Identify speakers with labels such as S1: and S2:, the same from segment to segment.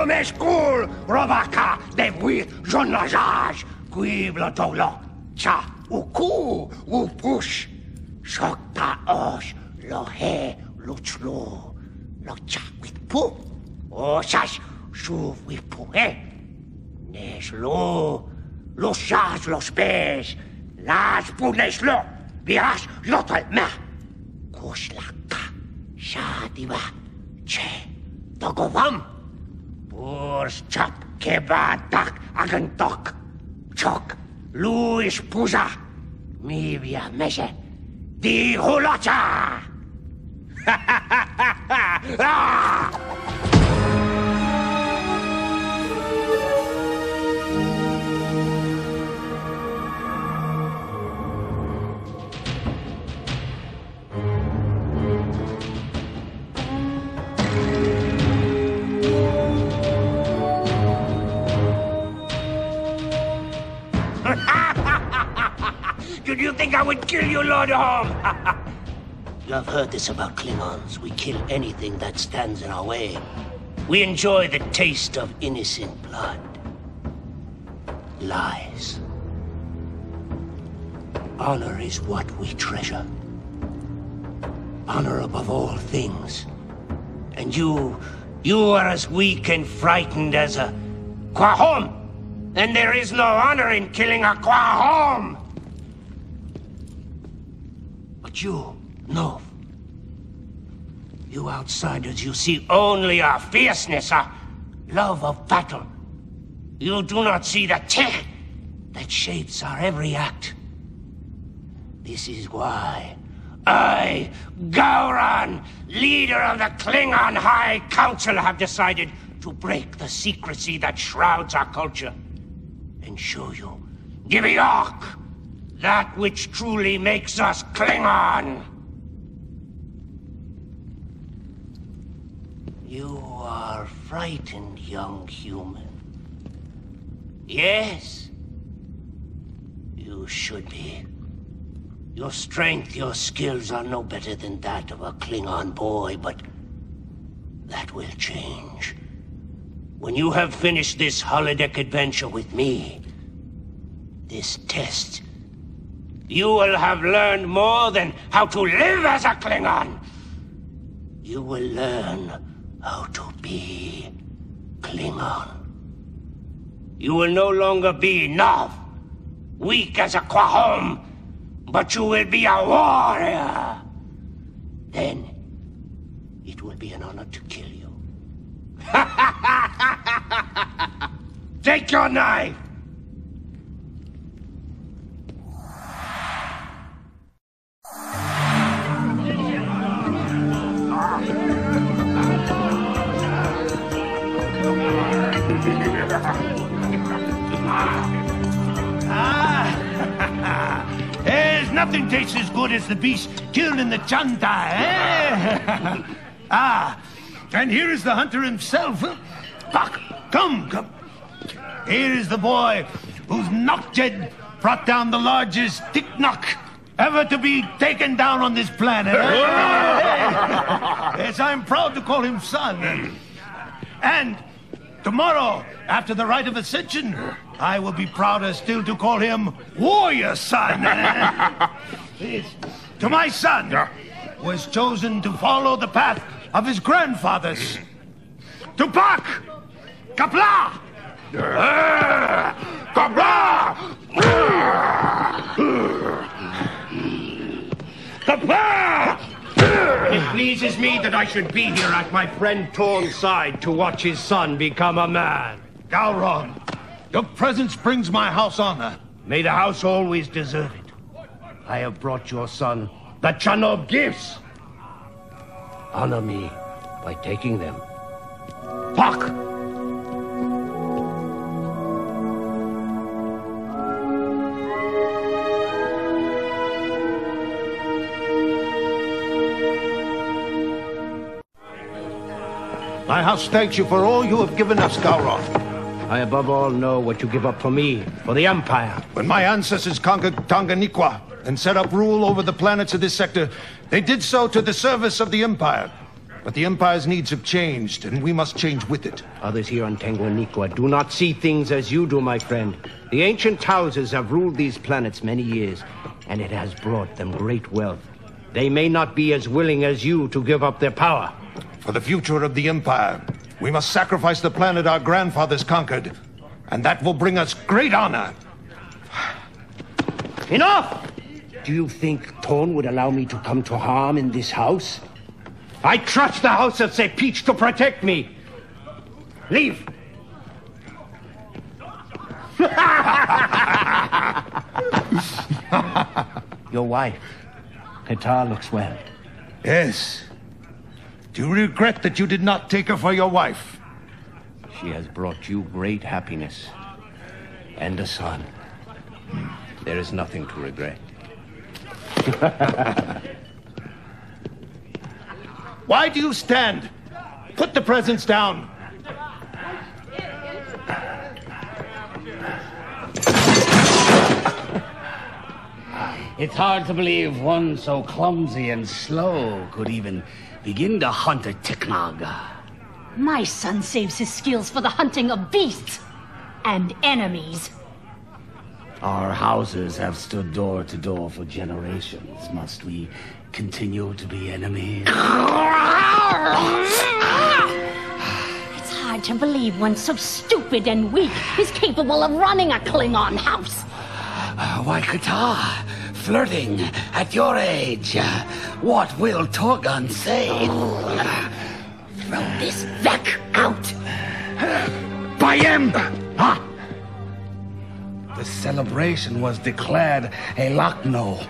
S1: meskul, robaka, devui, jonlajaj, guiblo dolo, cha, uku, upush, shokta osh, lohe, luchlu, locha with pu, oshash, shuv with pu, Neslo, los shas, los pes, las puneslo, vias, lotalma, kuslaka, shadiva, che, togovam, purs chap, kebadak, agantok, chok, luis puza, mivia mese, di hulacha. Ha ha ha ha ha! Did you think I would kill you, Lord Holm?
S2: You have heard this about Klingons. We kill anything that stands in our way. We enjoy the taste of innocent blood. Lies. Honor is what we treasure. Honor above all things. And you are as weak and frightened as a Quahom. And there is no honor in killing a Quahom. But you, no. You outsiders, you see only our fierceness, our love of battle. You do not see the tech that shapes our every act. This is why I, Gowron, leader of the Klingon High Council, have decided to break the secrecy that shrouds our culture and show you, Giviok, that which truly makes us Klingon. You are frightened, young human. Yes, you should be. Your strength, your skills are no better than that of a Klingon boy, but that will change. When you have finished this holodeck adventure with me, this test, you will have learned more than how to live as a Klingon. You will learn how to be Klingon. You will no longer be Nov, weak as a Quahom, but you will be a warrior. Then, it will be an honor to kill you. Take your knife!
S3: There's nothing tastes as good as the beast killed in the Chanta, eh? And here is the hunter himself. Buck, come. Here is the boy whose knockjed brought down the largest tick-knock ever to be taken down on this planet. Yes, I'm proud to call him son. And tomorrow, after the rite of ascension, I will be prouder still to call him warrior son. To my son, who has chosen to follow the path of his grandfathers. Tupac! Kapla! Kapla! Kapla!
S1: It pleases me that I should be here at my friend Torn's side to watch his son become a man.
S3: Gowron, your presence brings my house honor.
S1: May the house always deserve it. I have brought your son the Chanov gifts. Honor me by taking them. Puck!
S3: My house thanks you for all you have given us, Gowron.
S1: I above all know what you give up for me, for the Empire.
S3: When my ancestors conquered Tanganikwa and set up rule over the planets of this sector, they did so to the service of the Empire. But the Empire's needs have changed, and we must change with it.
S1: Others here on Tanganyika do not see things as you do, my friend. The ancient houses have ruled these planets many years, and it has brought them great wealth. They may not be as willing as you to give up their power.
S3: For the future of the Empire, we must sacrifice the planet our grandfathers conquered, and that will bring us great honor.
S1: Enough! Do you think Thorn would allow me to come to harm in this house? I trust the House of Peach to protect me. Leave. Your wife, Qatar, looks well.
S3: Yes. Do you regret that you did not take her for your wife?
S1: She has brought you great happiness. And a son. There is nothing to regret.
S3: Why do you stand? Put the presents down.
S4: It's hard to believe one so clumsy and slow could even begin to hunt a Tiknaga.
S5: My son saves his skills for the hunting of beasts and enemies.
S4: Our houses have stood door to door for generations. Must we continue to be enemies?
S5: It's hard to believe one so stupid and weak is capable of running a Klingon house.
S4: Why, Qatar, flirting at your age. What will Torgon say?
S5: Throw this Vec out.
S4: Bayem! Huh? The celebration was declared a Lakno.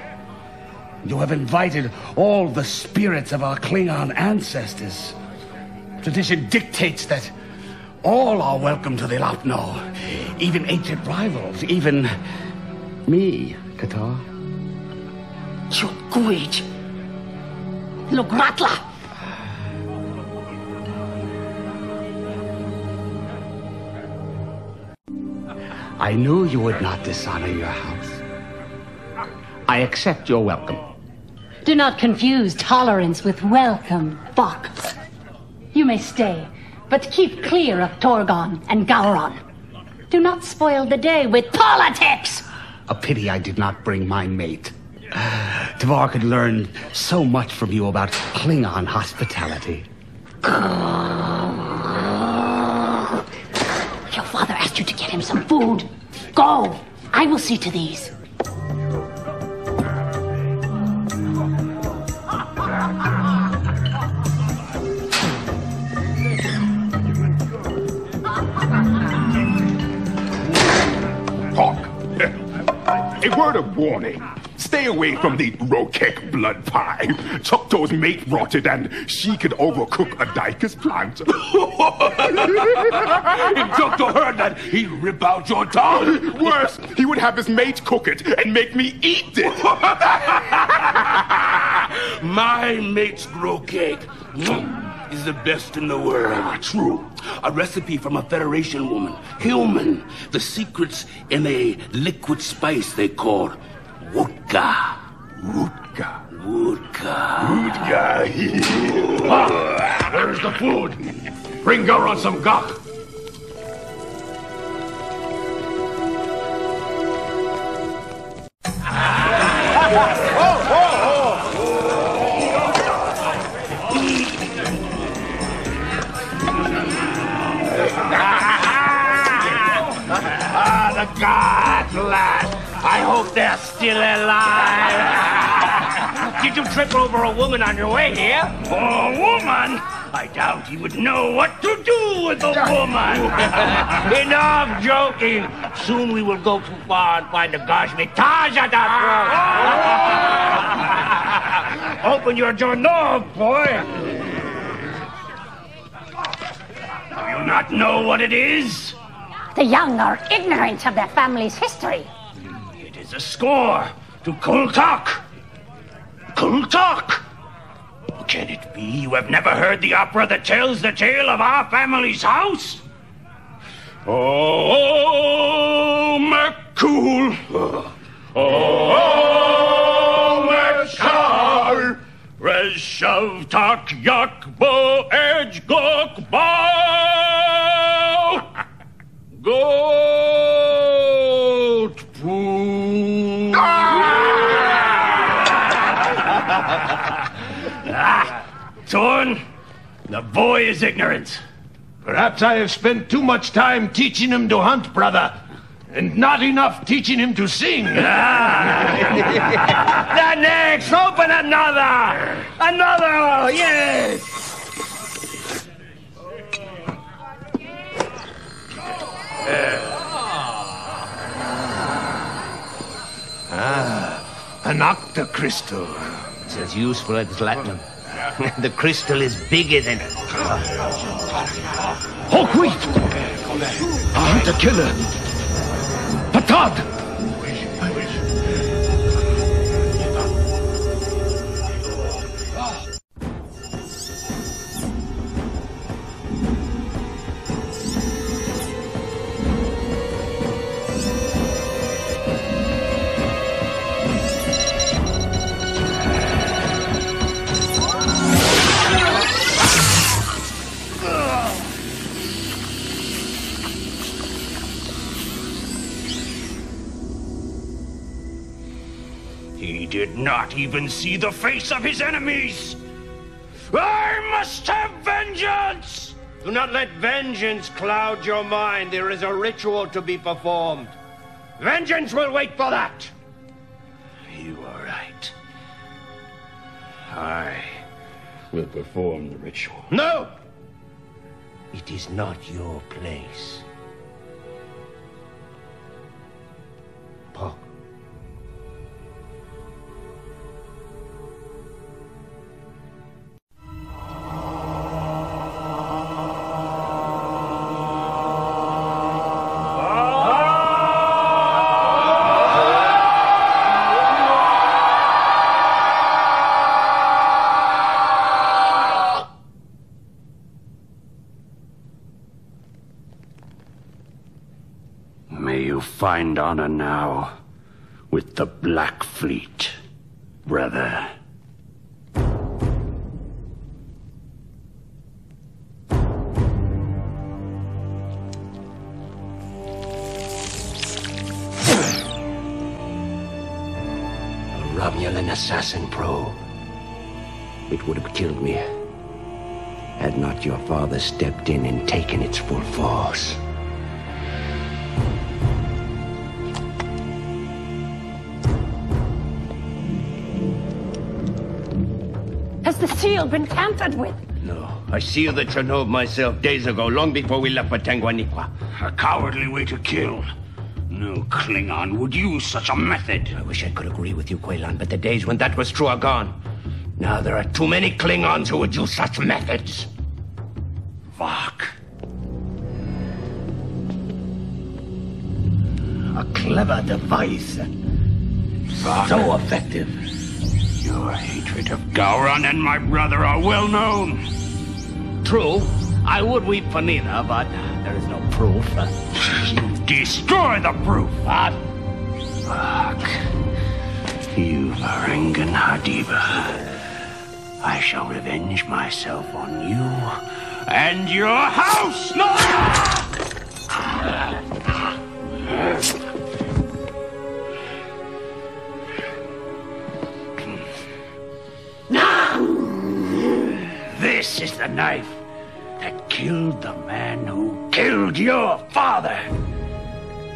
S4: You have invited all the spirits of our Klingon ancestors. Tradition dictates that all are welcome to the Lakno, even ancient rivals, even me, Qatar.
S5: Chukwij. Lugmatla.
S4: I knew you would not dishonor your house. I accept your welcome.
S5: Do not confuse tolerance with welcome, Bok. You may stay, but keep clear of Torgon and Gowron. Do not spoil the day with politics!
S4: A pity I did not bring my mate. Tvar could learn so much from you about Klingon hospitality.
S5: Your father asked you to get him some food. Go! I will see to these.
S6: Hawk, a word of warning. Stay away from the Rokek blood pie. Choctaw's mate rotted and she could overcook a Dykus plant.
S2: If Choctaw heard that, he'd rip out your tongue.
S6: Worse, he would have his mate cook it and make me eat it.
S2: My mate's grow cake is the best in the world.
S6: True.
S2: A recipe from a Federation woman, human. The secret's in a liquid spice they call Woodka.
S6: Rutka.
S2: Woodka.
S6: Where's the food? Bring Gowron some gok.
S1: The gods, lad. I hope they're still alive. Did you trip over a woman on your way here? A woman? I doubt he would know what to do with a woman. Enough joking. Soon we will go too far and find the Gashmitaj at that road. Open your door, boy. Do you not know what it is?
S5: The young are ignorant of their family's history.
S1: It is a score to Kultak. Kultak! Can it be you have never heard the opera that tells the tale of our family's house? Oh, McCool! Oh, McCall! Resh shove, tak, yak, bo, edge, gok, bow! Goat poo! Torn, the boy is ignorant.
S3: Perhaps I have spent too much time teaching him to hunt, brother, and not enough teaching him to sing.
S1: The next! Open another! Another! Yes!
S3: An octocrystal.
S2: It's as useful as Latin. The crystal is bigger than...
S3: Hawk, wait! A hunter-killer. Patad!
S1: He did not even see the face of his enemies! I must have vengeance!
S2: Do not let vengeance cloud your mind. There is a ritual to be performed. Vengeance will wait for that.
S1: You are right. I will perform the ritual.
S2: No! It is not your place. Paul.
S1: May you find honor now with the Black Fleet, brother.
S2: Romulan assassin probe. It would have killed me had not your father stepped in and taken its full force.
S5: Has the seal been tampered with?
S2: No, I sealed the Chernobyl myself days ago, long before we left for Tanguaniqua.
S1: A cowardly way to kill. No Klingon would use such a method.
S2: I wish I could agree with you, Quaylan, but the days when that was true are gone. Now there are too many Klingons who would use such methods.
S1: Vok.
S4: A clever device.
S1: Vok.
S4: So effective.
S1: Your hatred of Gowron and my brother are well known.
S4: True, I would weep for neither, but there is no proof.
S1: You destroy the proof.
S4: What?
S1: Vok. You Varangan Hadiva. I shall revenge myself on you and your house! No! This is the knife that killed the man who killed your father.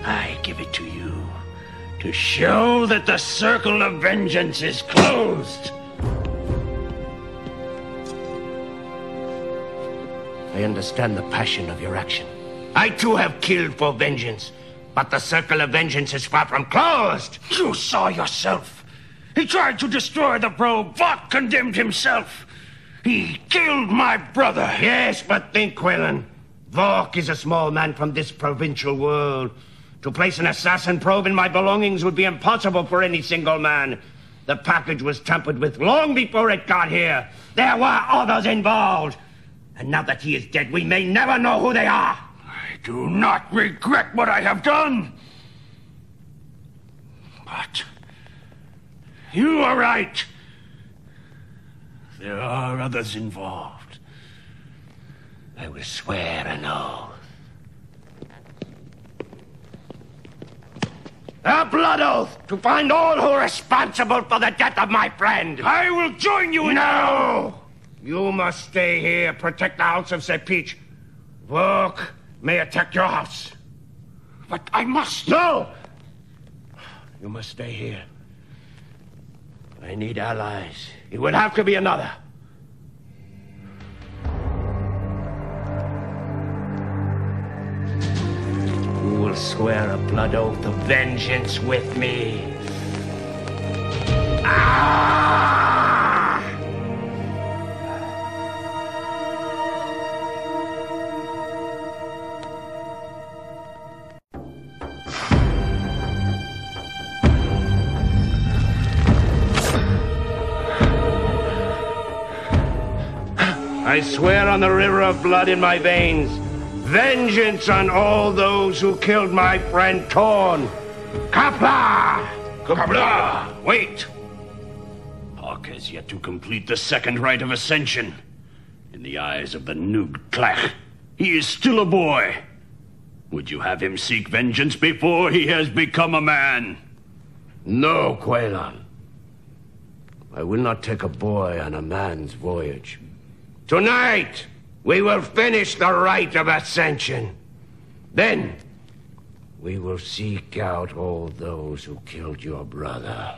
S1: I give it to you to show that the circle of vengeance is closed.
S2: I understand the passion of your action. I too have killed for vengeance, but the circle of vengeance is far from closed.
S1: You saw yourself. He tried to destroy the probe. Vok condemned himself. He killed my brother.
S2: Yes, but think, Quaylan. Vok is a small man from this provincial world. To place an assassin probe in my belongings would be impossible for any single man. The package was tampered with long before it got here. There were others involved. And now that he is dead, we may never know who they are.
S1: I do not regret what I have done. But you are right. there are others involved.
S2: I will swear an oath. A blood oath to find all who are responsible for the death of my friend.
S1: I will join you in...
S2: No! You must stay here, protect the house of Sir Peach. Work may attack your house.
S1: But I must...
S2: No! You must stay here. I need allies. It will have to be another. Who will swear a blood oath of vengeance with me? Ah! I swear on the river of blood in my veins, vengeance on all those who killed my friend Torn. Kapla!
S1: Kapla! Wait! Hawk has yet to complete the second rite of ascension. In the eyes of the Noog Tlach, he is still a boy. Would you have him seek vengeance before he has become a man?
S2: No, Quaylon. I will not take a boy on a man's voyage. Tonight, we will finish the rite of ascension. Then, we will seek out all those who killed your brother.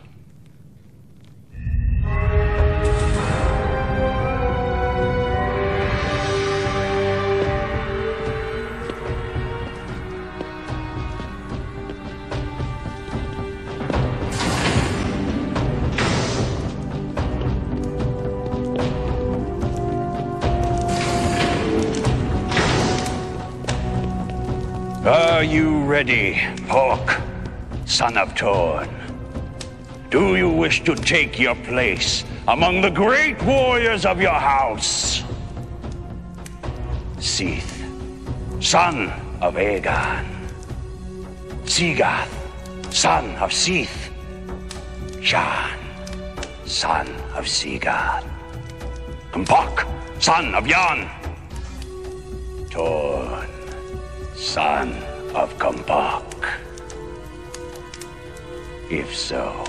S1: Are you ready, Hawk, son of Torn? Do you wish to take your place among the great warriors of your house? Seath, son of Aegon. Seagarth, son of Seath. Shan, son of Seagarth. Kompok, son of Jan. Torn, son of Kompok. If so,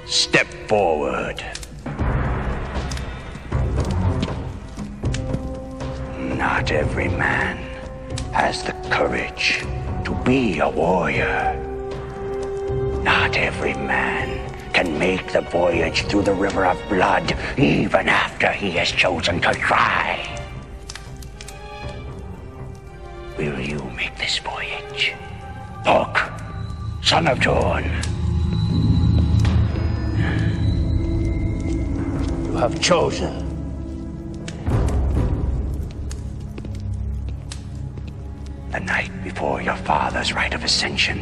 S1: step forward. Not every man has the courage to be a warrior. Not every man can make the voyage through the river of blood even after he has chosen to try. Will you make this voyage? Hawk, son of Torn. You have chosen. The night before your father's rite of ascension,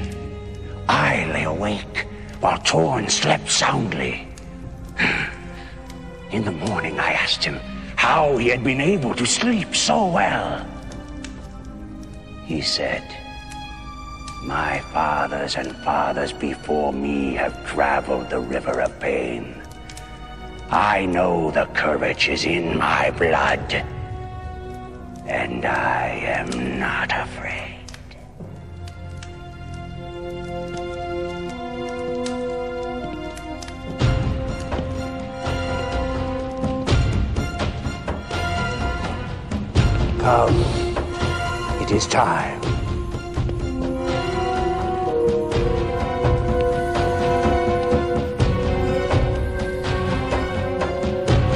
S1: I lay awake while Torn slept soundly. In the morning, I asked him how he had been able to sleep so well. He said, "My fathers and fathers before me have traveled the river of pain. I know the courage is in my blood, and I am not afraid." Come, it is time.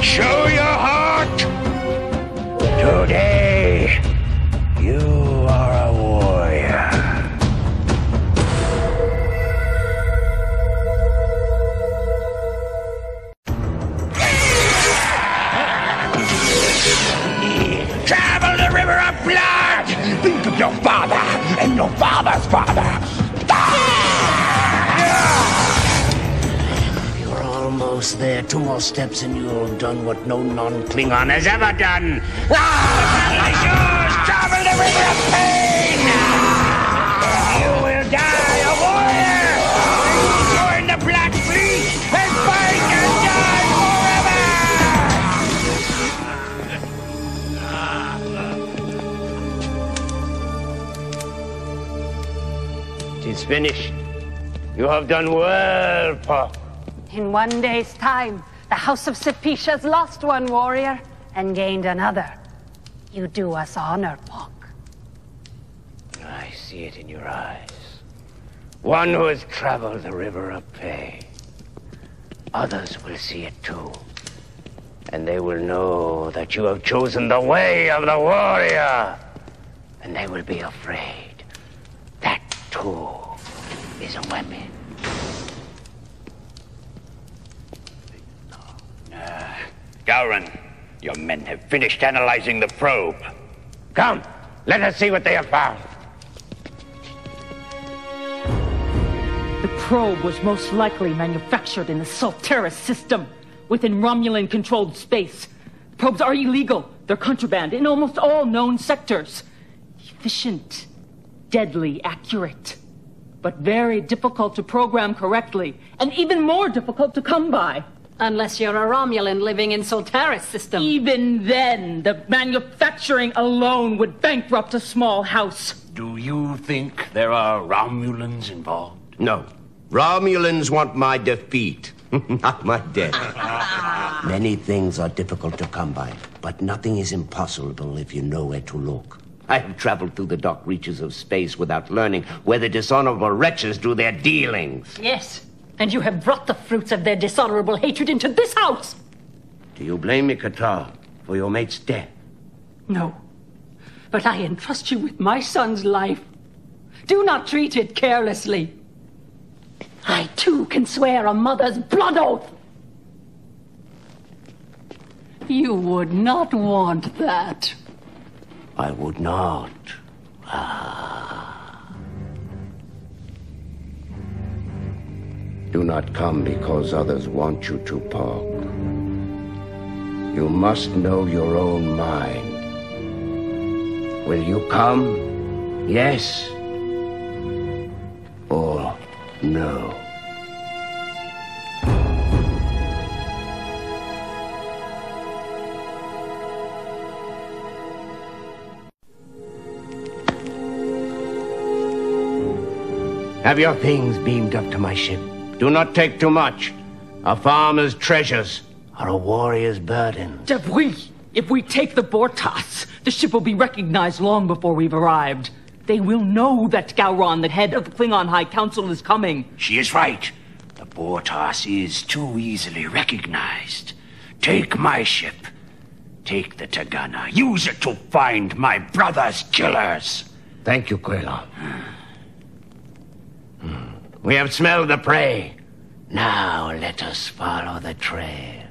S1: Show your heart! Today, you are a warrior. Travel the river of blood! Think of your father and your father's father! You're almost there. 2 more steps and you'll have done what no non-Klingon has ever done. Yours! Travel the river of pain! You will die a warrior! Join the Black Fleet and fight and die forever!
S2: is finished. You have done well, Puck.
S5: In 1 day's time, the House of Sepish has lost one warrior and gained another. You do us honor, Puck.
S2: I see it in your eyes. One who has traveled the river of Pay. Others will see it too. And they will know that you have chosen the way of the warrior. And they will be afraid. That too is a weapon.
S1: Gowron, your men have finished analyzing the probe.
S2: Come, let us see what they have found.
S7: The probe was most likely manufactured in the Solteris system, within Romulan-controlled space. Probes are illegal. They're contraband in almost all known sectors. Efficient, deadly accurate, but very difficult to program correctly, and even more difficult to come by.
S5: Unless you're a Romulan living in Solteris system.
S7: Even then, the manufacturing alone would bankrupt a small house.
S1: Do you think there are Romulans involved?
S2: No. Romulans want my defeat, not my death. Many things are difficult to come by, but nothing is impossible if you know where to look. I have traveled through the dark reaches of space without learning where the dishonorable wretches do their dealings.
S5: Yes, and you have brought the fruits of their dishonorable hatred into this house.
S2: Do you blame me, Katar, for your mate's death?
S5: No, but I entrust you with my son's life. Do not treat it carelessly. I, too, can swear a mother's blood oath. You would not want that.
S2: I would not. Do not come because others want you to, Park. You must know your own mind. Will you come? Yes? Or no? Have your things beamed up to my ship. Do not take too much. A farmer's treasures are a warrior's burden.
S7: Debris! If we take the Bortas, the ship will be recognized long before we've arrived. They will know that Gowron, the head of the Klingon High Council, is coming.
S1: She is right. The Bortas is too easily recognized. Take my ship. Take the Tagana. Use it to find my brother's killers.
S2: Thank you, Quayla. We have smelled the prey. Now let us follow the trail.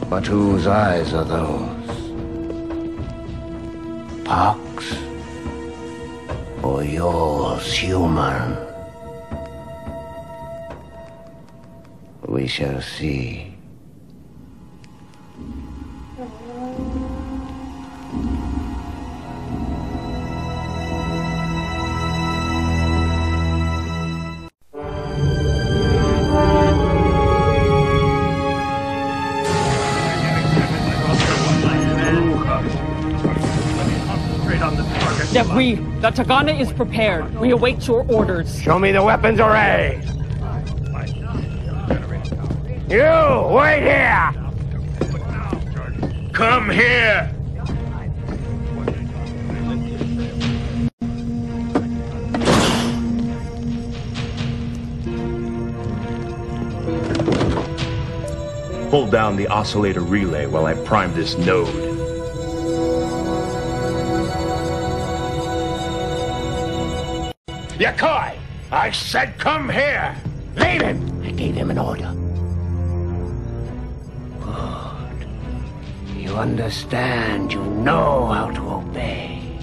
S2: But whose eyes are those? Pox? Or yours, human? We shall see.
S7: Debris, the Tagana is prepared. We await your orders.
S2: Show me the weapons array. You, wait here!
S1: Come here!
S8: Hold down the oscillator relay while I prime this node.
S1: Yakoi! I said come here! Leave him!
S2: I gave him an order. Good. You understand. You know how to obey.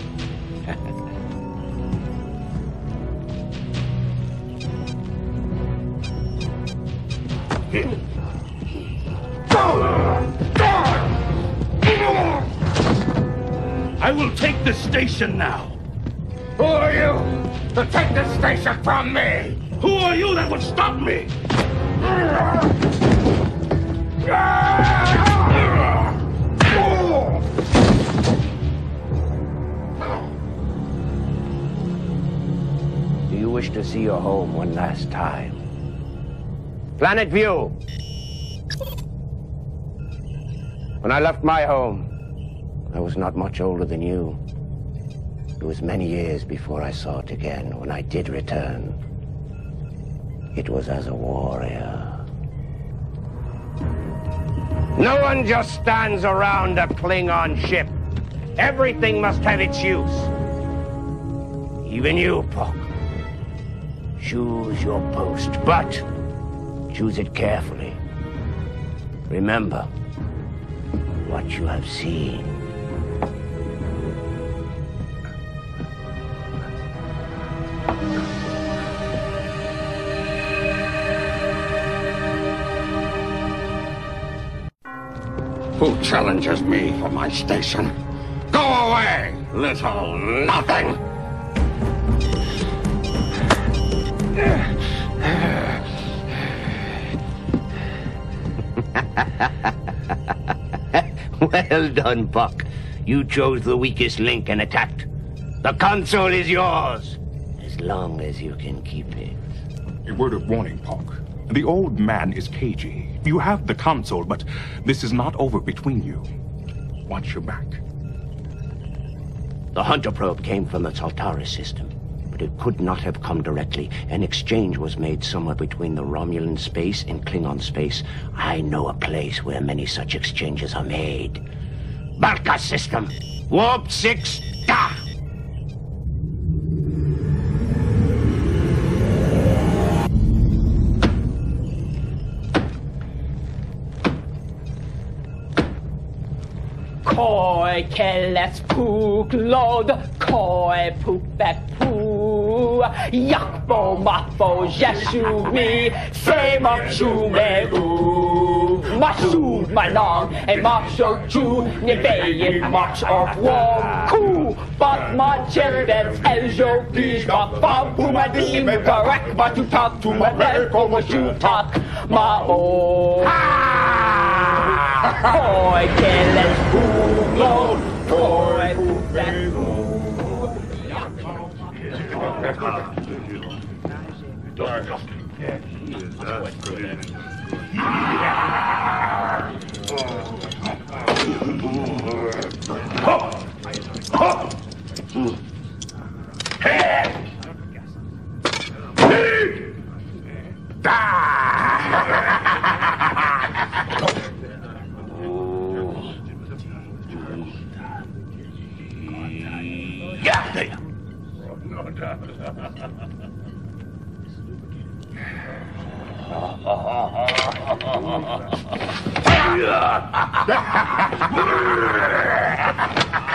S1: I will take the station now. Who are you to take the station from me? Who are you that would stop me?
S2: see your home one last time. Planet View. When I left my home, I was not much older than you. It was many years before I saw it again. When I did return, it was as a warrior. No one just stands around a Klingon ship. Everything must have its use. Even you, Puck. Choose your post, but choose it carefully. Remember what you have seen.
S1: Who challenges me for my station? Go away, little nothing!
S2: Well done, Buck. You chose the weakest link and attacked. The console is yours, as long as you can keep it.
S6: A word of warning, Puck. The old man is cagey. You have the console, but this is not over between you. Watch your back.
S2: The Hunter probe came from the Saltaris system, but it could not have come directly. An exchange was made somewhere between the Romulan space and Klingon space. I know a place where many such exchanges are made. Balka system, Warp 6, da!
S7: Koi kelles puk lod, koi puk back poo. Yakbo mapo jeshu mi, say mok shu me oo. Mashu manong, and marsho ju, niveyin march of warm coup. But my children's eljo please, but fam puma dim correct, but you talk to my leg, como you talk, ma o. Koi kelles puk lod, koi puk back poo.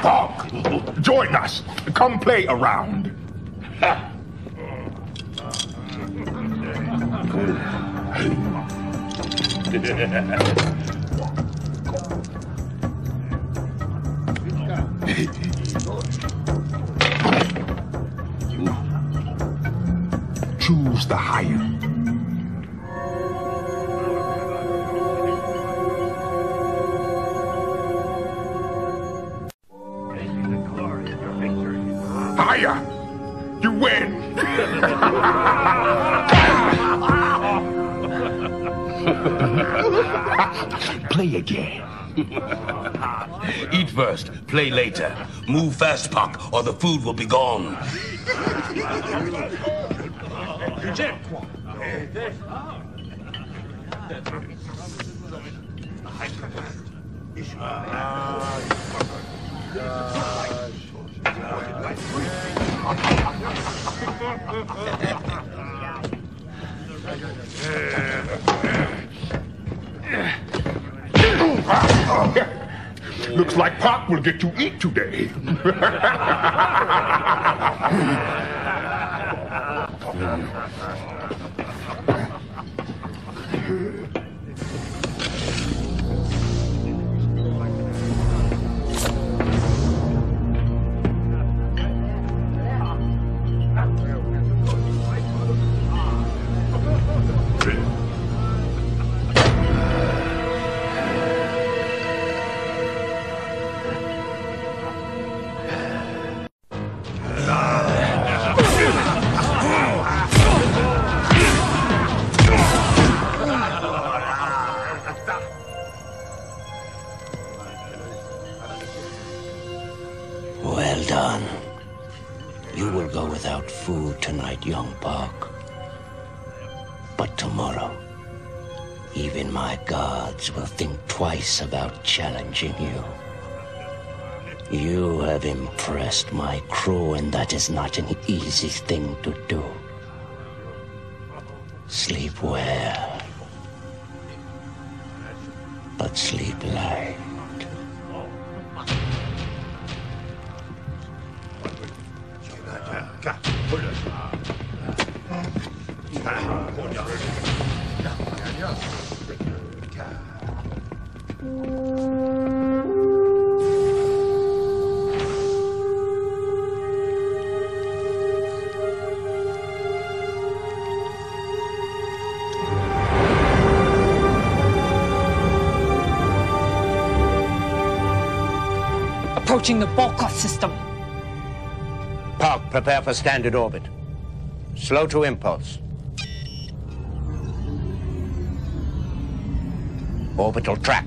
S6: Hawk, join us. Come play around. Choose the higher. Higher! You win! Play again.
S9: Eat first, play later. Move fast, Puck, or the food will be gone.
S6: Looks like Pop will get to eat today.
S2: Well done. You will go without food tonight, young buck. But tomorrow, even my gods will think twice about challenging you. You have impressed my crew, and that is not an easy thing to do. Sleep well, but sleep light.
S7: Approaching the Volkov system.
S2: Park, prepare for standard orbit. Slow to impulse. Orbital track.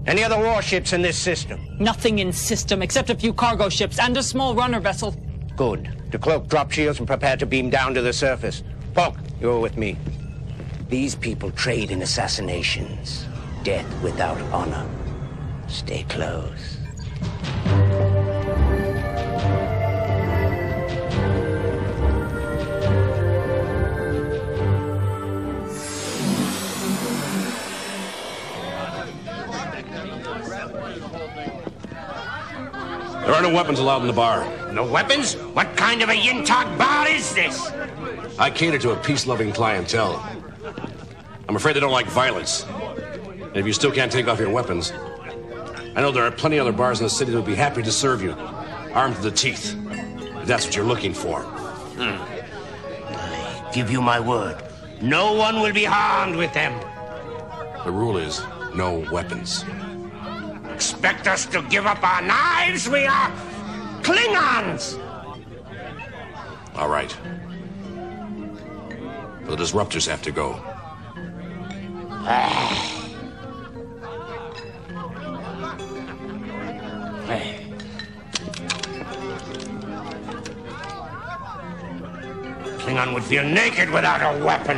S2: Any other warships in this system?
S7: Nothing in system except a few cargo ships and a small runner vessel.
S2: Good. Decloak drop shields and prepare to beam down to the surface. Polk, you're with me. These people trade in assassinations. Death without honor. Stay close.
S10: There are no weapons allowed in the bar.
S1: No weapons? What kind of a Yintag bar is this?
S10: I cater to a peace-loving clientele. I'm afraid they don't like violence. And if you still can't take off your weapons, I know there are plenty of other bars in the city that would be happy to serve you, armed to the teeth, if that's what you're looking for.
S1: I give you my word. No one will be harmed with them.
S10: The rule is no weapons.
S1: Expect us to give up our knives? We are Klingons!
S10: All right. The disruptors have to go.
S1: Klingon would feel naked without a weapon.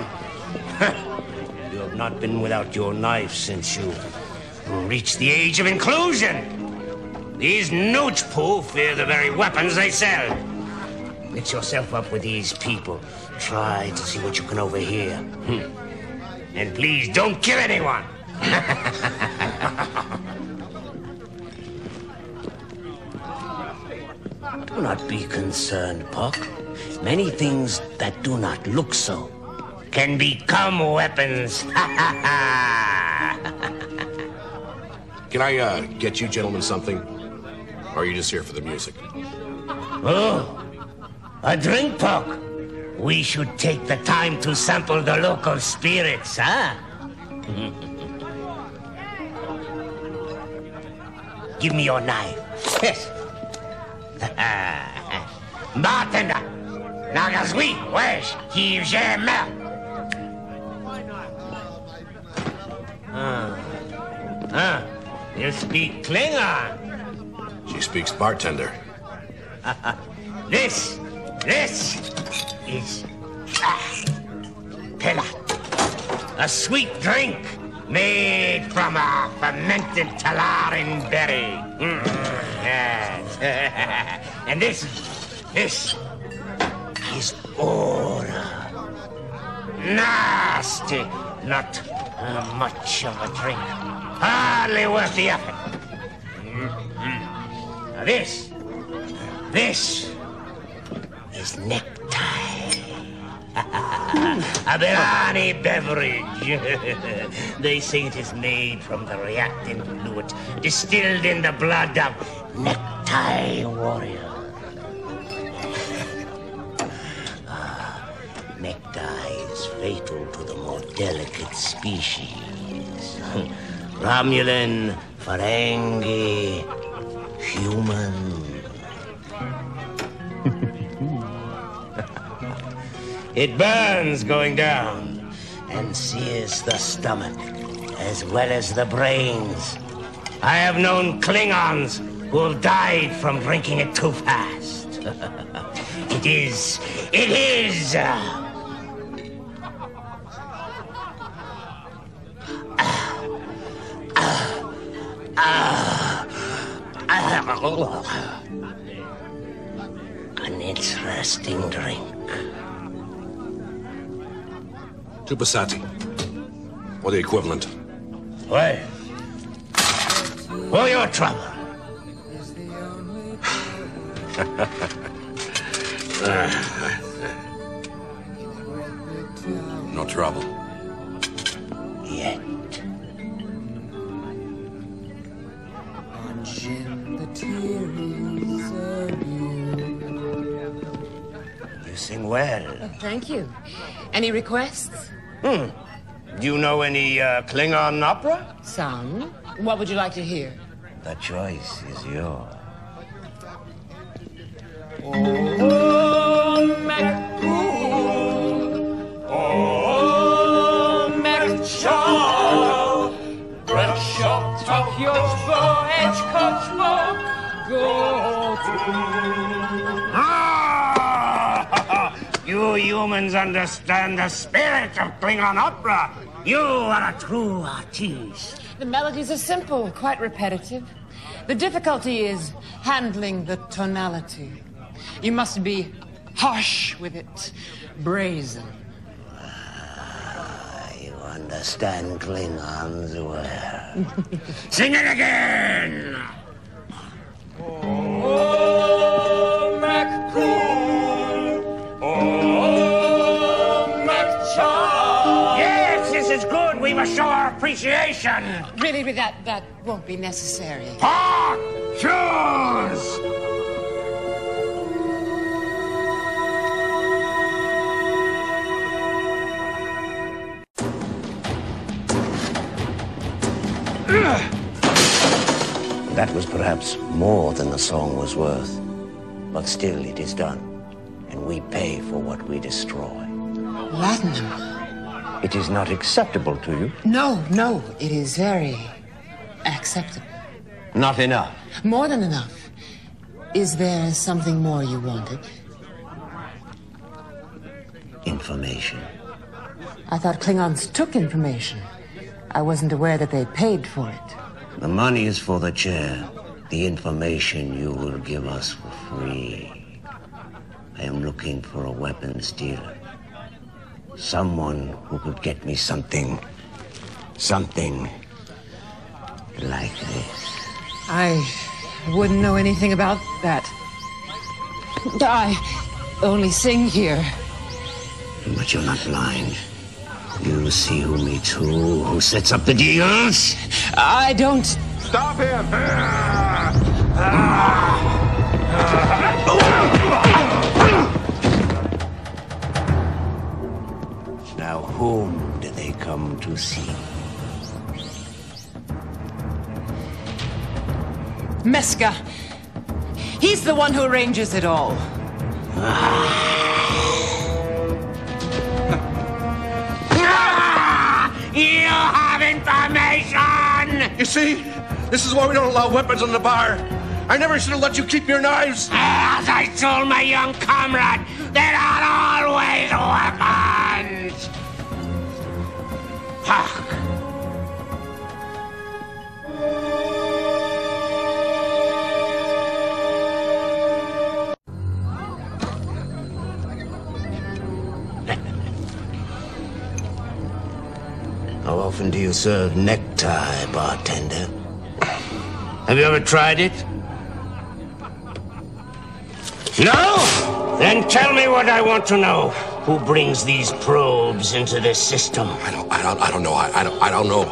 S1: You have not been without your knife since you reached the age of inclusion. These Noochpoo fear the very weapons they sell. Mix yourself up with these people. Try to see what you can overhear. And please don't kill anyone. Do not be concerned, Puck. Many things that do not look so can become weapons.
S10: Can I get you gentlemen something? Or are you just here for the music?
S1: Oh, a drink, Puck. We should take the time to sample the local spirits, huh? Give me your knife. Yes. Bartender, Nagazwi, wesh, give jamais. You speak Klingon.
S10: She speaks bartender.
S1: This is Pela, a sweet drink made from a fermented talarin berry. Yes. And this is Aura. Nasty, not much of a drink. Hardly worth the effort. Now this is necktie. A Birani beverage. They say it is made from the reactant fluid distilled in the blood of necktie warrior. Necktie is fatal to the more delicate species. Romulan, Ferengi, human. It burns going down and sears the stomach as well as the brains.
S2: I have known Klingons who have died from drinking it too fast. It is... an interesting drink.
S10: Two passati. Or the equivalent.
S2: Well, for your trouble.
S10: No trouble.
S2: Yet. You sing well.
S11: Oh, thank you. Any requests?
S2: Do you know any Klingon opera?
S11: Some. What would you like to hear?
S2: The choice is yours. You humans understand the spirit of Klingon opera. You are a true artiste.
S11: The melodies are simple, quite repetitive. The difficulty is handling the tonality. You must be harsh with it, brazen.
S2: You understand Klingons well. Sing it again!
S1: Oh, McCool! Oh, McChaw!
S2: Yes, this is good. We must show our appreciation.
S11: Really, that won't be necessary.
S2: Park! Choose! That was perhaps more than the song was worth. But still, it is done. And we pay for what we destroy.
S11: Latinum.
S2: It is not acceptable to you?
S11: No, it is very acceptable.
S2: Not enough.
S11: More than enough. Is there something more you wanted?
S2: Information.
S11: I thought Klingons took information. I wasn't aware that they paid for it.
S2: The money is for the chair. The information you will give us for free. I am looking for a weapons dealer. Someone who could get me something like this.
S11: I wouldn't know anything about that. I only sing here.
S2: But you're not blind. You see who meets who sets up the deals?
S11: I don't...
S6: Stop him!
S2: Now whom do they come to see?
S11: Meska. He's the one who arranges it all.
S2: You have information!
S10: You see? This is why we don't allow weapons on the bar. I never should have let you keep your knives.
S2: As I told my young comrade, there are always weapons! Fuck. How often do you serve necktie, bartender? Have you ever tried it? No? Then tell me what I want to know. Who brings these probes into this system?
S10: I don't know. I don't know.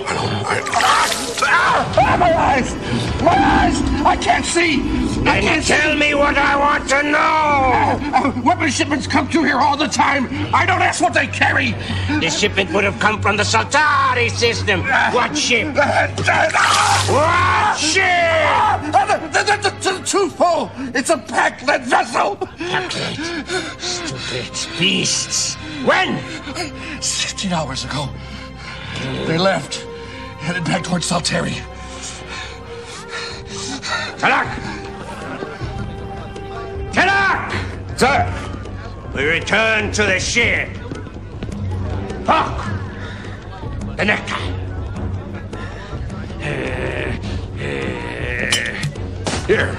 S3: My eyes! My eyes! I can't see! I can't
S2: Tell me what I want to know!
S3: Weapon shipments come through here all the time. I don't ask what they carry.
S2: This shipment would have come from the Saltari system. What ship? What ship?
S3: The too full. It's a packlet vessel.
S2: Packlet. Stupid beasts. When?
S3: 16 hours ago. They left. Headed back towards Saltari.
S2: Talak! Talak!
S9: Sir!
S2: We return to the ship. Fuck! The necktie.
S9: Here.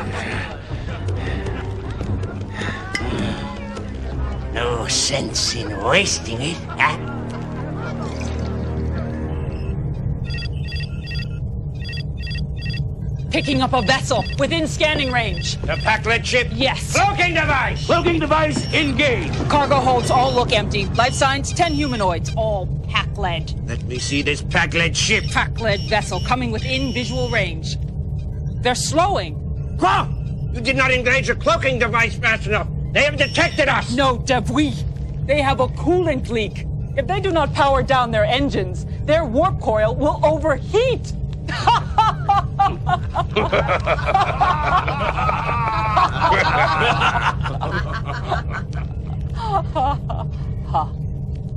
S2: No sense in wasting it, huh?
S7: Picking up a vessel within scanning range.
S2: The Packlet ship?
S7: Yes.
S2: Cloaking device!
S1: Cloaking device engaged.
S7: Cargo holds all look empty. Life signs, 10 humanoids, all pack-led.
S2: Let me see this Packlet ship.
S7: Pack-led vessel coming within visual range. They're slowing.
S2: Quoi? You did not engage your cloaking device fast enough. They have detected us.
S7: No, Devuy. They have a coolant leak. If they do not power down their engines, their warp coil will overheat.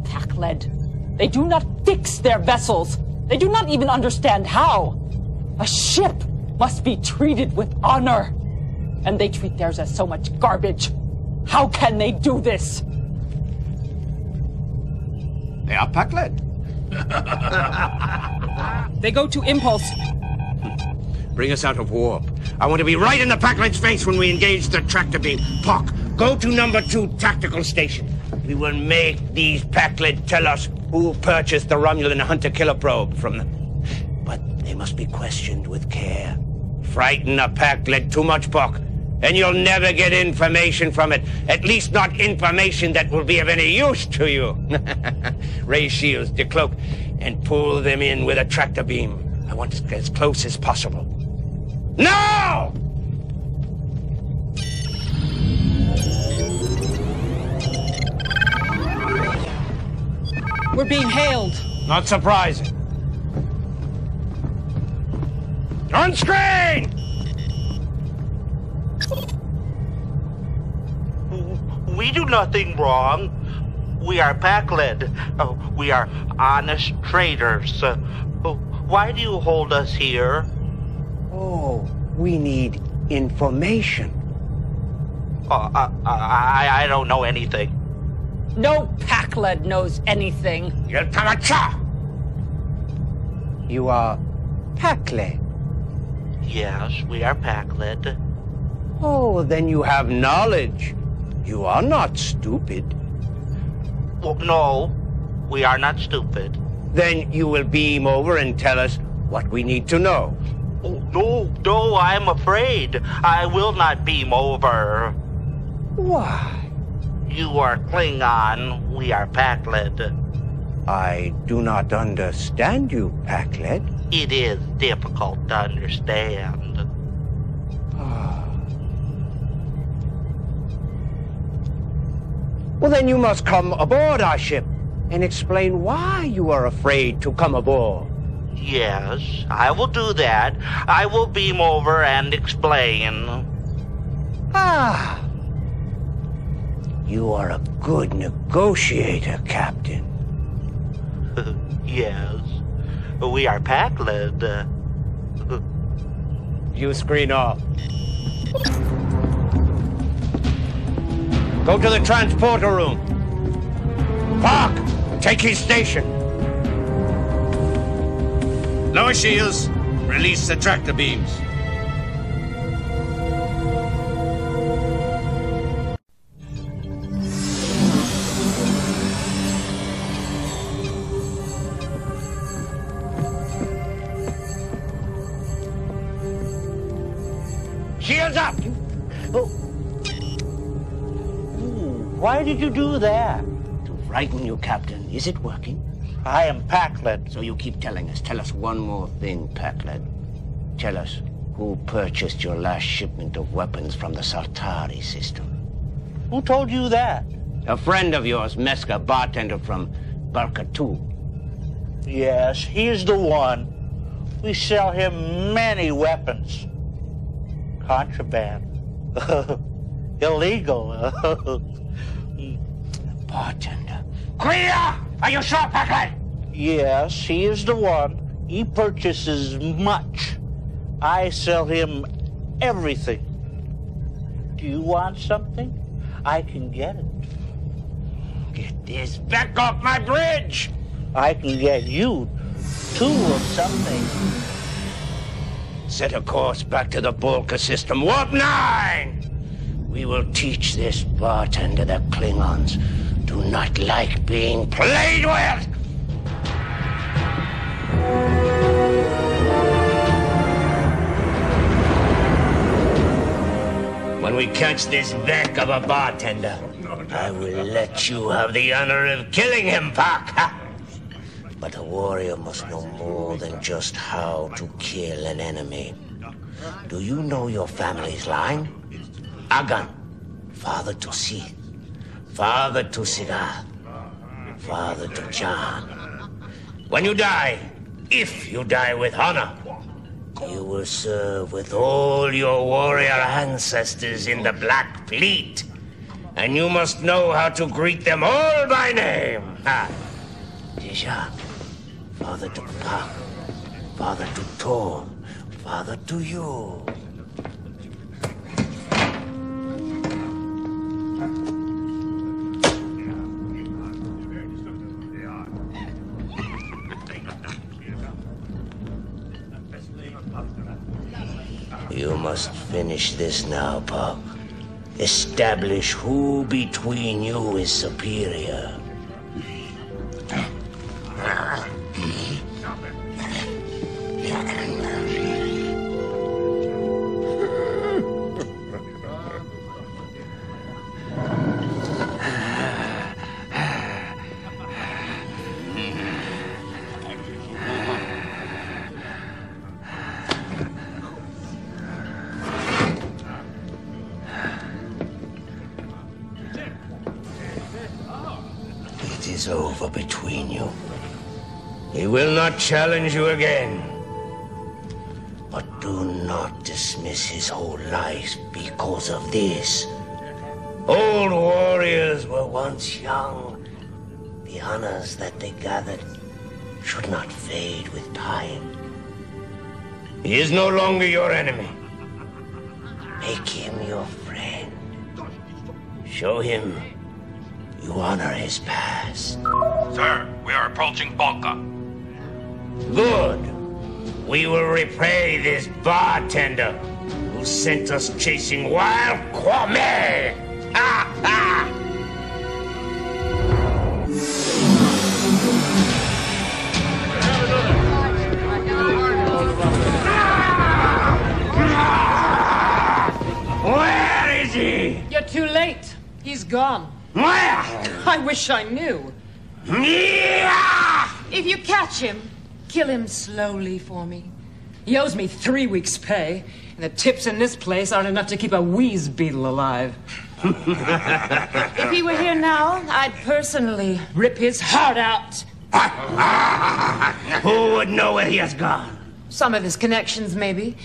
S7: Pack-led. They do not fix their vessels. They do not even understand how. A ship must be treated with honor. And they treat theirs as so much garbage. How can they do this?
S2: They are Packlet.
S7: They go to impulse.
S2: Bring us out of warp. I want to be right in the Packlet's face when we engage the tractor beam. Pock, go to number 2 tactical station. We will make these Packlet tell us who purchased the Romulan hunter-killer probe from them. But they must be questioned with care. Frighten a Packlet too much, Pock, and you'll never get information from it. At least not information that will be of any use to you. Raise shields, decloak, and pull them in with a tractor beam. I want to get as close as possible. No!
S7: We're being hailed.
S2: Not surprising. On screen!
S12: We do nothing wrong. We are Packlet. We are honest traders. Why do you hold us here?
S2: Oh, we need information.
S12: I don't know anything.
S7: No Packlet knows anything.
S2: You are Packlet.
S12: Yes, we are Packlet.
S2: Oh, then you have knowledge. You are not stupid.
S12: Well, no, we are not stupid.
S2: Then you will beam over and tell us what we need to know.
S12: Oh, no, I'm afraid. I will not beam over.
S2: Why?
S12: You are Klingon, we are Packlet.
S2: I do not understand you, Packlet.
S12: It is difficult to understand.
S2: Well, then you must come aboard our ship and explain why you are afraid to come aboard.
S12: Yes, I will do that. I will beam over and explain.
S2: Ah. You are a good negotiator, Captain.
S12: Yes. We are Packlet.
S2: You screen off. Go to the transporter room. Park! Take his station.
S13: Lower shields. Release the tractor beams.
S12: Shields up! Oh. Why did you do that?
S2: To frighten you, Captain. Is it working?
S12: I am Packlet.
S2: So you keep telling us. Tell us one more thing, Packlet. Tell us who purchased your last shipment of weapons from the Sartari system.
S12: Who told you that?
S2: A friend of yours, Meska, bartender from Barkatu.
S12: Yes, he's the one. We sell him many weapons. Contraband. Illegal.
S2: Bartender. Clear! Are you sure, Packlet?
S12: Yes, he is the one. He purchases much. I sell him everything. Do you want something? I can get it.
S1: Get this back off my bridge!
S12: I can get you two of something.
S2: Set a course back to the Volca system. Warp 9! We will teach this bartender that Klingons do not like being played with! When we catch this Vec of a bartender, I will let you have the honor of killing him, Pak. But a warrior must know more than just how to kill an enemy. Do you know your family's line? Agan, father to Sith, father to Sigar, father to John. When you die, if you die with honor, you will serve with all your warrior ancestors in the Black Fleet. And you must know how to greet them all by name. Deja, father to Pak, father to Tor, father to you. You must finish this now, Pak. Establish who between you is superior. It is over between you. He will not challenge you again. But do not dismiss his whole life because of this. Old warriors were once young. The honors that they gathered should not fade with time. He is no longer your enemy. Make him your friend. Show him you honor his past.
S9: Sir, we are approaching Volca.
S2: Good. We will repay this bartender who sent us chasing wild Kwame. Ha ha! Where is he?
S11: You're too late. He's gone.
S2: Where?
S11: I wish I knew.
S2: Yeah!
S11: If you catch him, kill him slowly for me. He owes me 3 weeks' pay, and the tips in this place aren't enough to keep a wheeze beetle alive. If he were here now, I'd personally rip his heart out.
S2: Who would know where he has gone?
S11: Some of his connections, maybe.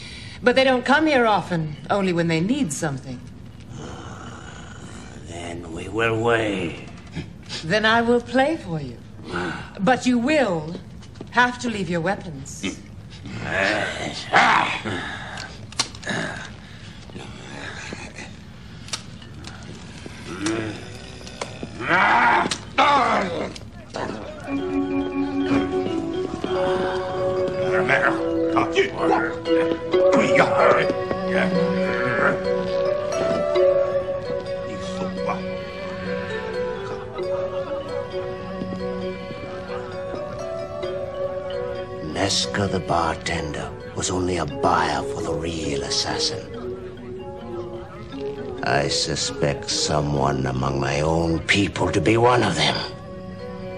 S11: But they don't come here often, only when they need something.
S2: Then we will wait.
S11: Then I will play for you. But you will have to leave your weapons.
S2: Neska the bartender was only a buyer for the real assassin. I suspect someone among my own people to be one of them.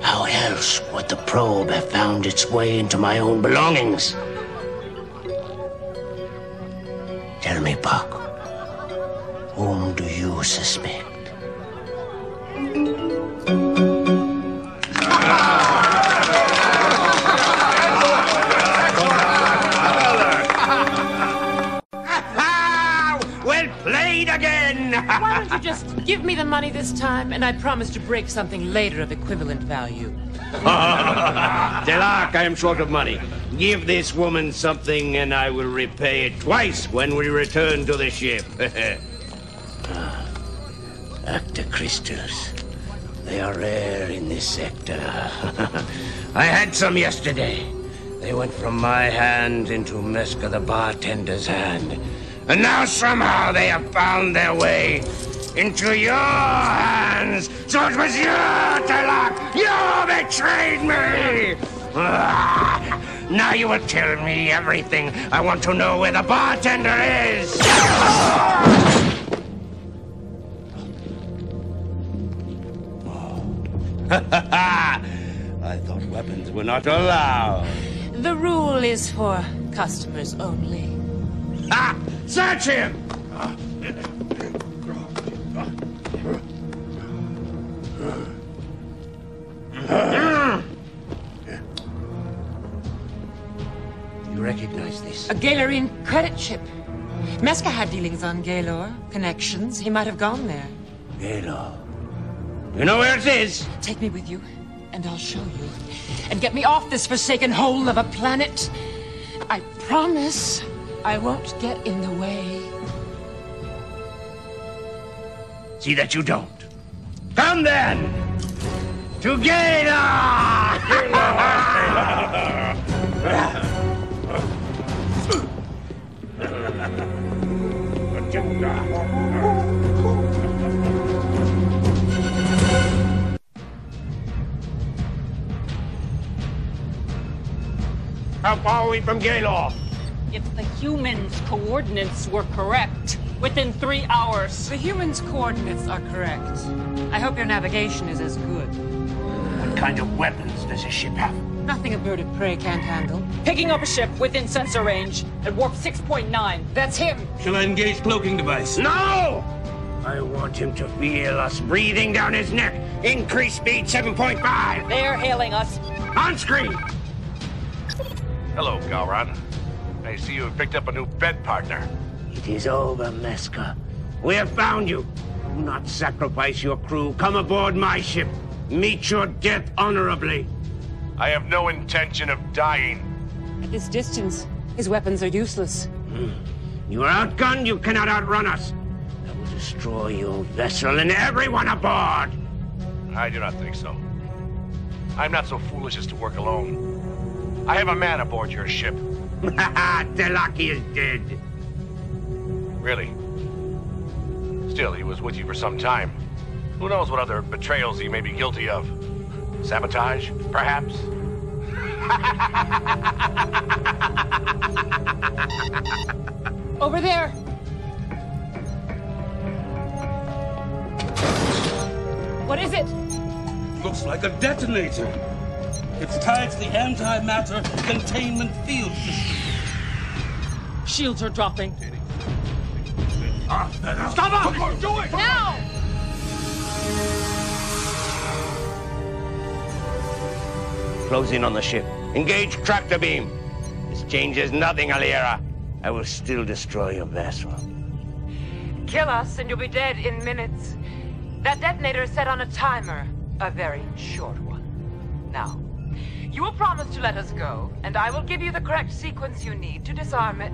S2: How else would the probe have found its way into my own belongings? Tell me, Buck, whom do you suspect?
S11: Why don't you just give me the money this time, and I promise to break something later of equivalent value.
S10: Delak, I am short of money.
S2: Give this woman something and I will repay it twice when we return to the ship. Acta crystals. They are rare in this sector. I had some yesterday. They went from my hand into Meska the bartender's hand. And now somehow they have found their way into your hands. So it was you, Telak! You betrayed me! Now you will tell me everything I want to know where the bartender is! I thought weapons were not allowed.
S11: The rule is for customers only.
S2: Ah! Search him! You recognize this?
S11: A Gaylorian credit ship. Meska had dealings on Gaylor. Connections. He might have gone there.
S2: Gaylor. You know where it is?
S11: Take me with you, and I'll show you. And get me off this forsaken hole of a planet. I promise I won't get in the way.
S2: See that you don't. Come then! To Gaylor! How far are we from Gaylor?
S7: If the humans' coordinates were correct, within 3 hours.
S11: The humans' coordinates are correct. I hope your navigation is as good.
S2: What kind of weapons does this ship have?
S11: Nothing a bird of prey can't handle.
S7: Picking up a ship within sensor range at warp 6.9.
S11: That's him.
S9: Shall I engage cloaking device?
S2: No! I want him to feel us breathing down his neck. Increase speed 7.5.
S7: They're hailing us.
S2: On screen.
S14: Hello, Gowron. I see you have picked up a new bed partner.
S2: It is over, Meska. We have found you. Do not sacrifice your crew. Come aboard my ship. Meet your death honorably.
S14: I have no intention of dying.
S11: At this distance, his weapons are useless.
S2: You are outgunned. You cannot outrun us. I will destroy your vessel and everyone aboard.
S14: I do not think so. I'm not so foolish as to work alone. I have a man aboard your ship.
S2: Telaki is dead.
S14: Really? Still, he was with you for some time. Who knows what other betrayals he may be guilty of? Sabotage, perhaps?
S11: Over there. What is it?
S9: Looks like a detonator. It's tied to the antimatter containment field system.
S7: Shields are dropping.
S14: Stop him! Do it!
S11: Now!
S2: Close in on the ship. Engage tractor beam. This changes nothing, Alira. I will still destroy your vessel.
S11: Kill us and you'll be dead in minutes. That detonator is set on a timer. A very short one. Now, you will promise to let us go, and I will give you the correct sequence you need to disarm it.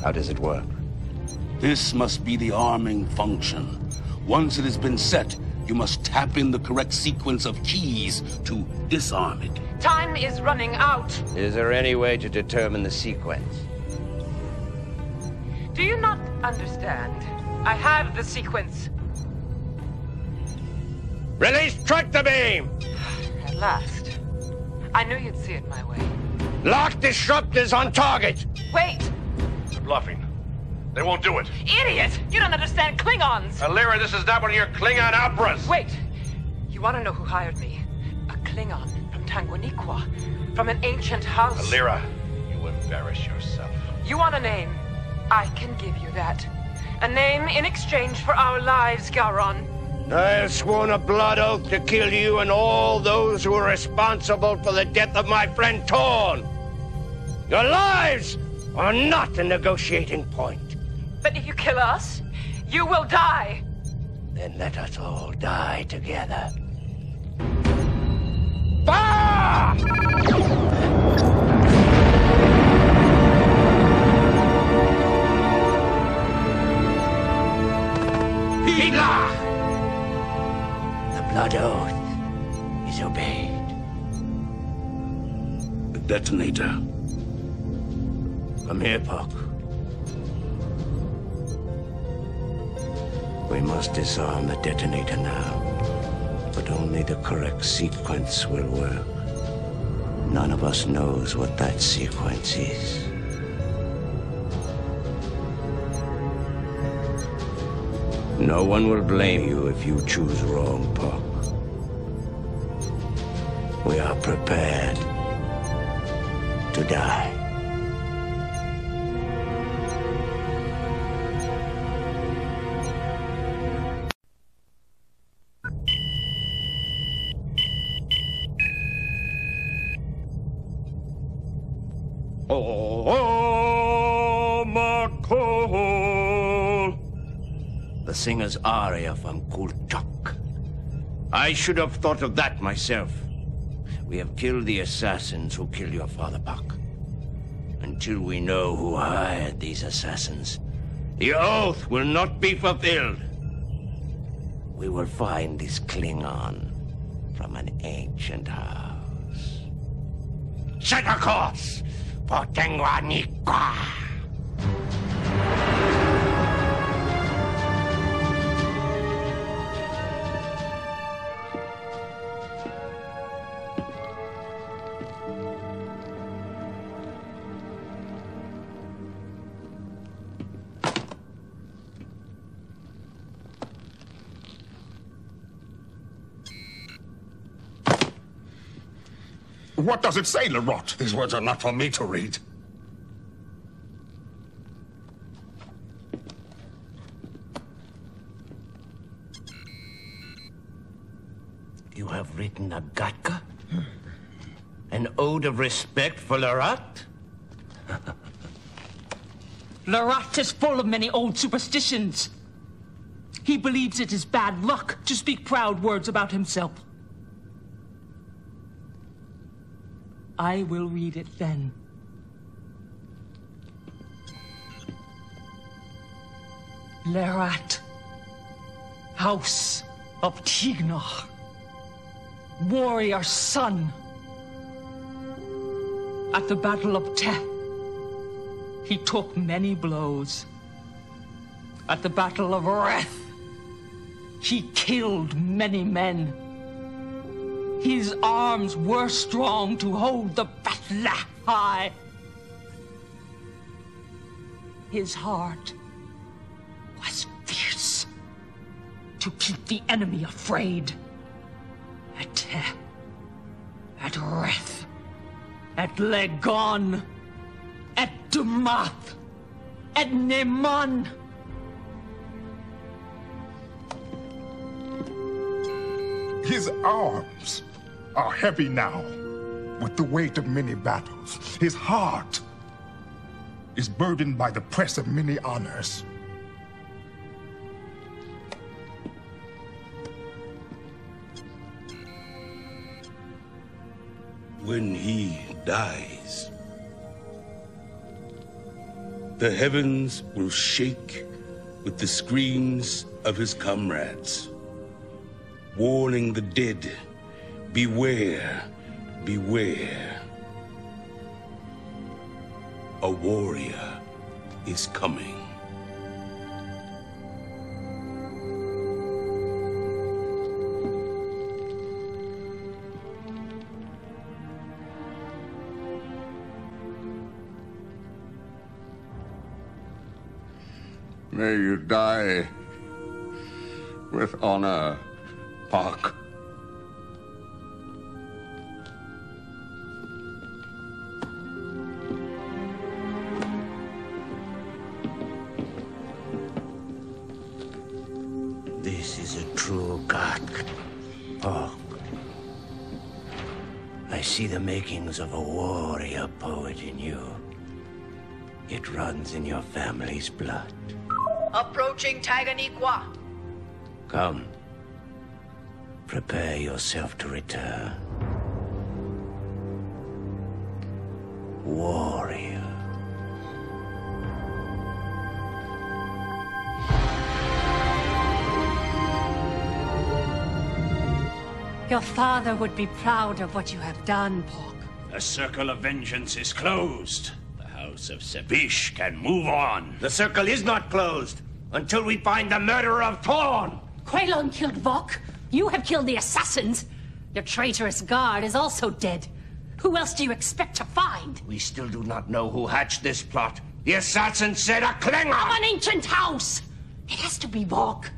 S2: How does it work?
S9: This must be the arming function. Once it has been set, you must tap in the correct sequence of keys to disarm it.
S11: Time is running out.
S2: Is there any way to determine the sequence?
S11: Do you not understand? I have the sequence.
S2: Release tractor beam!
S11: At last. I knew you'd see it my way.
S2: Lock disruptors on target!
S11: Wait!
S14: They're bluffing. They won't do it.
S11: Idiot! You don't understand Klingons!
S14: Alira, this is not one of your Klingon operas!
S11: Wait! You want to know who hired me? A Klingon from Tanguaniqua. From an ancient house.
S14: Alira, you embarrass yourself.
S11: You want a name? I can give you that. A name in exchange for our lives, Gowron.
S2: I have sworn a blood oath to kill you and all those who are responsible for the death of my friend Torn. Your lives are not a negotiating point.
S11: But if you kill us, you will die.
S2: Then let us all die together. Bah! The blood oath is obeyed.
S9: The detonator.
S2: Come here, Puck. We must disarm the detonator now. But only the correct sequence will work. None of us knows what that sequence is. No one will blame you if you choose wrong, Puck. We are prepared to die. The singer's aria from Kulchuk. I should have thought of that myself. We have killed the assassins who killed your father, Puck. Until we know who hired these assassins, the oath will not be fulfilled. We will find this Klingon from an ancient house. Set a course for Tengwanikwa!
S6: What does it say, Lerot?
S13: These words are not for me to read.
S2: You have written a Gatka? An ode of respect for Lerot?
S7: Lerot is full of many old superstitions. He believes it is bad luck to speak proud words about himself. I will read it then. Lerot, House of Tignor, warrior son. At the Battle of Teth, he took many blows. At the Battle of Reth, he killed many men. His arms were strong to hold the battle high. His heart was fierce to keep the enemy afraid. At Teth, at Reth, at Legon, at Dumath, at Neman.
S6: His arms are heavy now with the weight of many battles. His heart is burdened by the press of many honors.
S9: When he dies, the heavens will shake with the screams of his comrades, warning the dead, beware, beware. A warrior is coming.
S13: May you die with honor, Puck.
S2: This is a true god, Puck. I see the makings of a warrior poet in you. It runs in your family's blood.
S15: Approaching Taganiqua.
S2: Come. Prepare yourself to return. warrior.
S5: Your father would be proud of what you have done, Pork.
S1: The circle of vengeance is closed. The House of Sepish can move on. The circle is not closed until we find the murderer of Thorn.
S5: Quaylon killed Vok. You have killed the assassins. Your traitorous guard is also dead. Who else do you expect to find?
S1: We still do not know who hatched this plot. The assassin said a Klingon!
S5: Of an ancient house! It has to be Vok.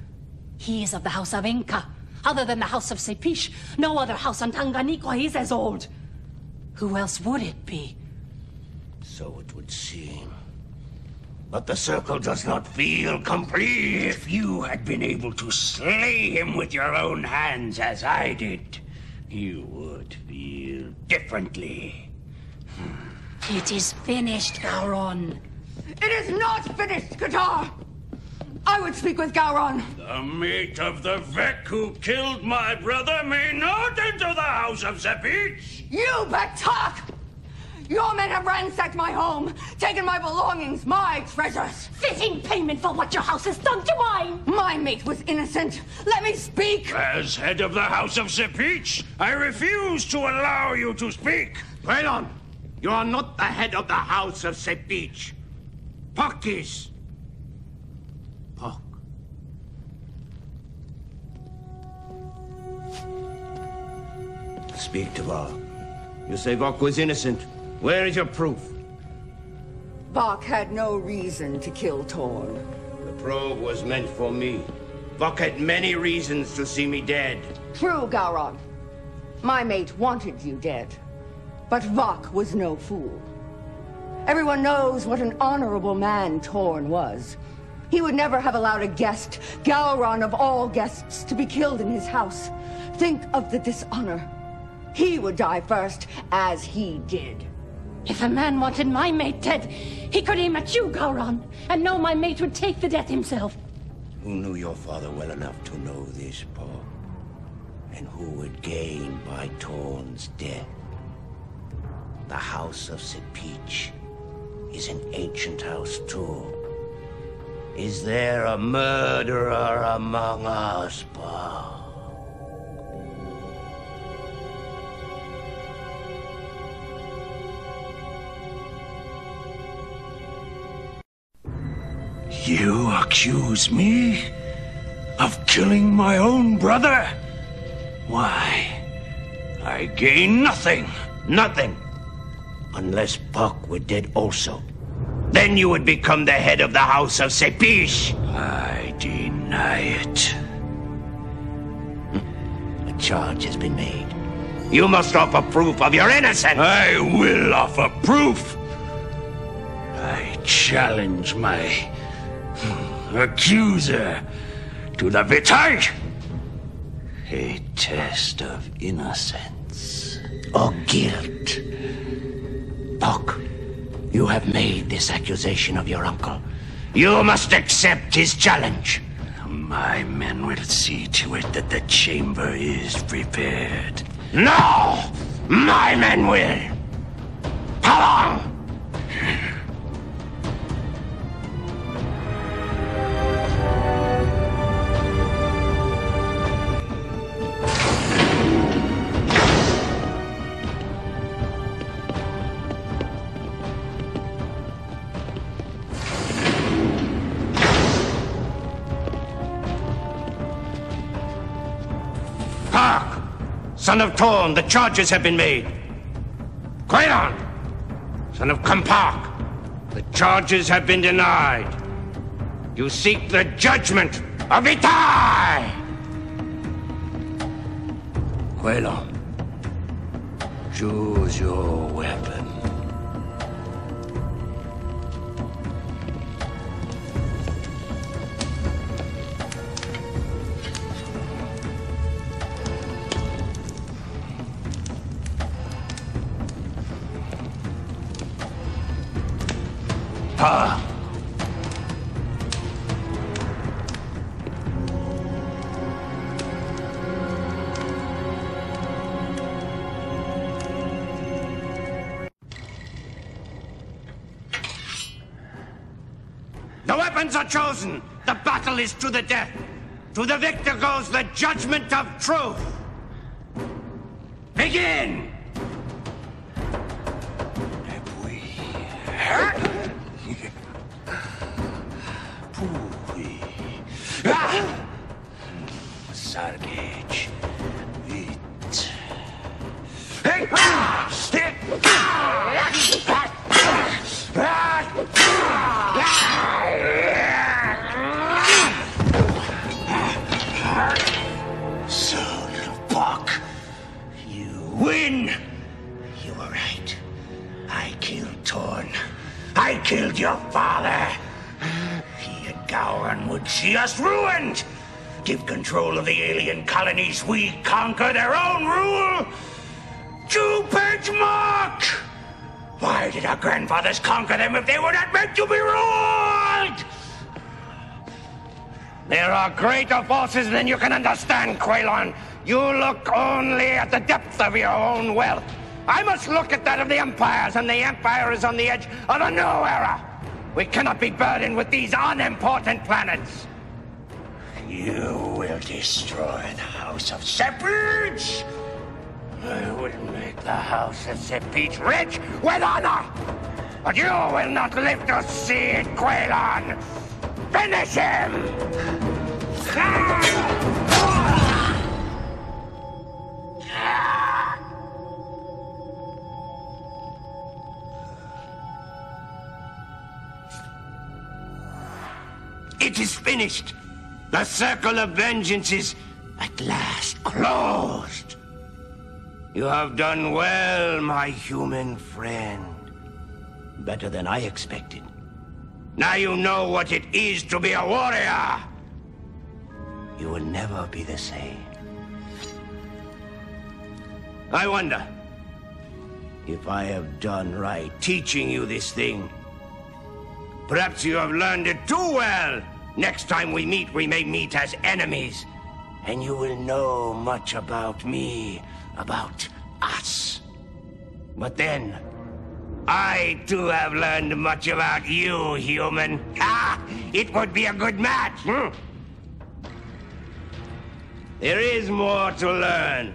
S5: He is of the House of Inca. Other than the House of Sepish, no other house on Tanganyika is as old. Who else would it be?
S2: So it would seem. But the circle does not feel complete.
S1: If you had been able to slay him with your own hands as I did, you would feel differently.
S5: It is finished, Gowron.
S15: It is not finished, Qatar! I would speak with Gowron.
S1: The mate of the Vec who killed my brother may not enter the House of Sepish.
S15: You Batak! Your men have ransacked my home, taken my belongings, my treasures.
S5: Fitting payment for what your house has done to mine.
S15: My mate was innocent. Let me speak.
S1: As head of the House of Sepish, I refuse to allow you to speak.
S2: Quaylon, you are not the head of the House of Sepish. Puck is. Puck. Speak to Vok. You say Vok was innocent. Where is your proof?
S15: Vok had no reason to kill Torn.
S2: The probe was meant for me. Vok had many reasons to see me dead.
S15: True, Gowron. My mate wanted you dead. But Vok was no fool. Everyone knows what an honorable man Torn was. He would never have allowed a guest, Gowron of all guests, to be killed in his house. Think of the dishonor. He would die first, as he did.
S5: If a man wanted my mate dead, he could aim at you, Gowron, and know my mate would take the death himself.
S2: Who knew your father well enough to know this, Paul? And who would gain by Torn's death? The House of Sepish is an ancient house, too. Is there a murderer among us, Paul?
S1: You accuse me of killing my own brother? Why, I gain nothing.
S2: Nothing. Unless Puck were dead also. Then you would become the head of the House of Sepish.
S1: I deny it.
S2: A charge has been made. You must offer proof of your innocence.
S1: I will offer proof. I challenge my accuser to the Vitite. A test of innocence.
S2: Or guilt. Puck, you have made this accusation of your uncle. You must accept his challenge.
S1: My men will see to it that the chamber is prepared.
S2: No! My men will! Come on! Son of Torn, the charges have been made. Quaylon, son of Kampak, the charges have been denied. You seek the judgment of Itai! Quaylon, choose your weapon. The weapons are chosen. The battle is to the death. To the victor goes the judgment of truth. Begin! Sargage. Soul of Buck, you win. You were right. I killed Torn. I killed your father. He and Gowron would see us ruined. Give control of the alien colonies, we conquer their own rule. Two-page mark! Why did our grandfathers conquer them if they were not meant to be ruled? There are greater forces than you can understand, Klingon. You look only at the depth of your own wealth. I must look at that of the empires, and the empire is on the edge of a new era. We cannot be burdened with these unimportant planets. You will destroy the House of Sepich. I will make the House of Sepich rich with honor. But you will not live to see it, Klingon. Finish him! It is finished. The circle of vengeance is at last closed. You have done well, my human friend. Better than I expected. Now you know what it is to be a warrior. You will never be the same. I wonder if I have done right teaching you this thing. Perhaps you have learned it too well. Next time we may meet as enemies. And you will know much about me, about us. But then, I too have learned much about you, human. It would be a good match. There is more to learn.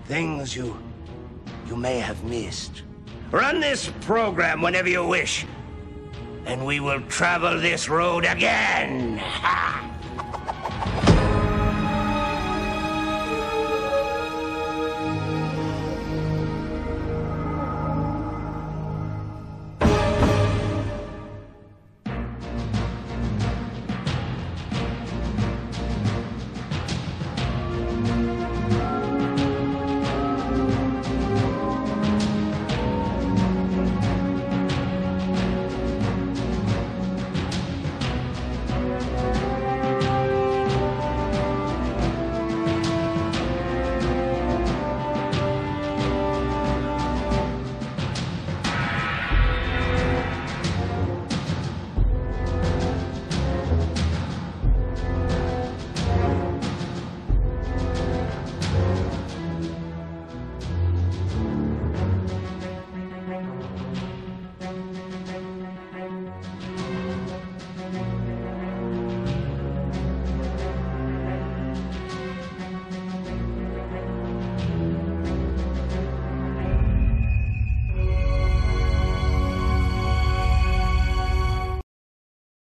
S2: Things you may have missed. Run this program whenever you wish, and we will travel this road again.